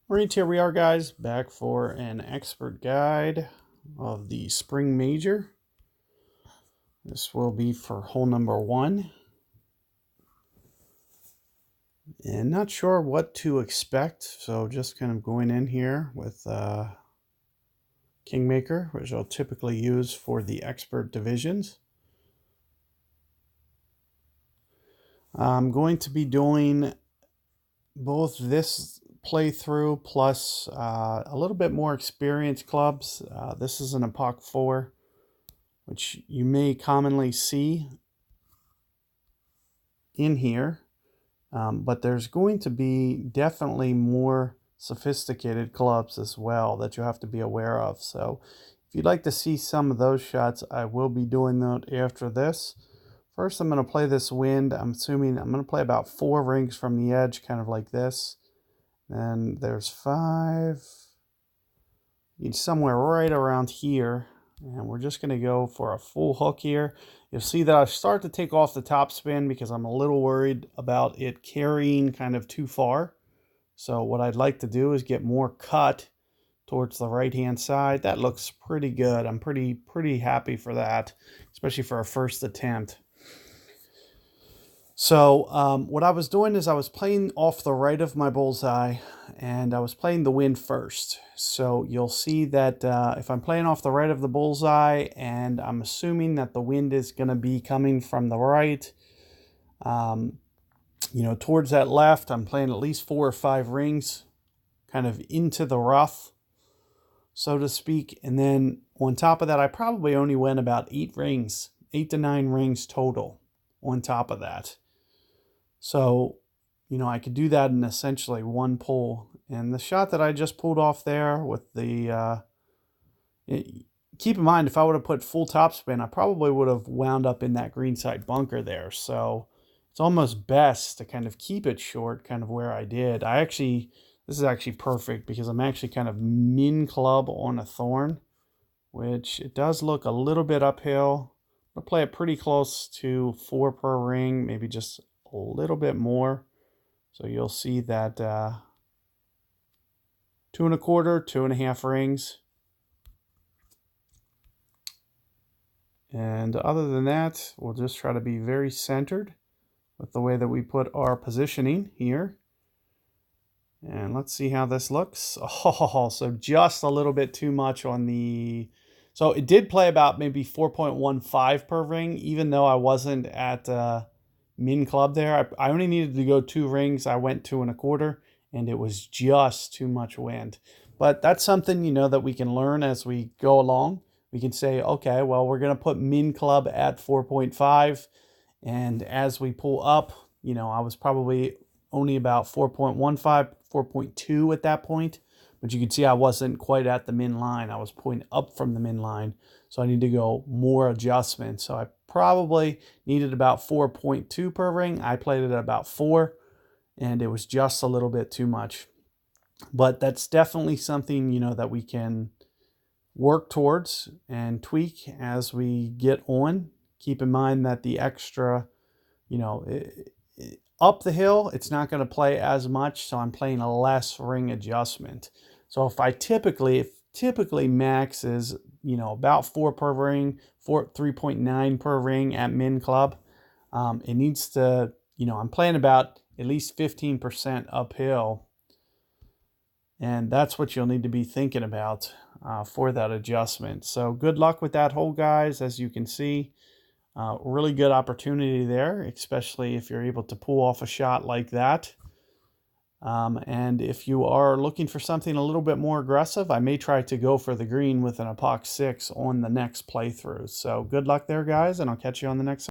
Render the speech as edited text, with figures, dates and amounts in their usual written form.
Alright, here we are, guys, back for an expert guide of the Spring Major. This will be for hole number 1. And not sure what to expect, so just kind of going in here with Kingmaker, which I'll typically use for the expert divisions. I'm going to be doing both this playthrough plus a little bit more experienced clubs. This is an Epoch 4, which you may commonly see in here, but there's going to be definitely more sophisticated clubs as well that you have to be aware of. So if you'd like to see some of those shots, I will be doing that after this. First, I'm going to play this wind. I'm assuming I'm going to play about 4 rings from the edge, kind of like this. And there's 5. Need somewhere right around here. And we're just going to go for a full hook here. You'll see that I start to take off the top spin because I'm a little worried about it carrying kind of too far. So what I'd like to do is get more cut towards the right-hand side. That looks pretty good. I'm pretty happy for that, especially for a first attempt. So what I was doing is I was playing off the right of my bullseye, and I was playing the wind first. So you'll see that if I'm playing off the right of the bullseye, and I'm assuming that the wind is going to be coming from the right, towards that left, I'm playing at least 4 or 5 rings kind of into the rough, so to speak. And then on top of that, I probably only went about 8 to 9 rings total on top of that. So, I could do that in essentially one pull. And the shot that I just pulled off there with the, keep in mind, if I would have put full topspin, I probably would have wound up in that greenside bunker there. So it's almost best to kind of keep it short, kind of where I did. This is actually perfect because I'm actually kind of min club on a thorn, which it does look a little bit uphill. I'll play it pretty close to 4 per ring, maybe just a little bit more. So you'll see that 2 1/4, 2.5 rings. And other than that, we'll just try to be very centered with the way that we put our positioning here. And let's see how this looks. Oh, so just a little bit too much on the... So it did play about maybe 4.15 per ring, even though I wasn't at min club there. I only needed to go 2 rings. I went 2 1/4, and it was just too much wind. But that's something, that we can learn as we go along. We can say, okay, well, we're going to put min club at 4.5. And as we pull up, I was probably only about 4.15, 4.2 at that point. But you can see I wasn't quite at the min line. I was pulling up from the min line. So I need to go more adjustment. So I probably needed about 4.2 per ring. I played it at about 4, and it was just a little bit too much. But that's definitely something, that we can work towards and tweak as we get on. Keep in mind that the extra, up the hill, it's not going to play as much, so I'm playing a less ring adjustment. So if typically max is, about 4 per ring, 3.9 per ring at min club, it needs to, I'm playing about at least 15% uphill. And that's what you'll need to be thinking about for that adjustment. So good luck with that hole, guys. As you can see, really good opportunity there, especially if you're able to pull off a shot like that. And if you are looking for something a little bit more aggressive, I may try to go for the green with an Epoch 6 on the next playthrough. So good luck there, guys, and I'll catch you on the next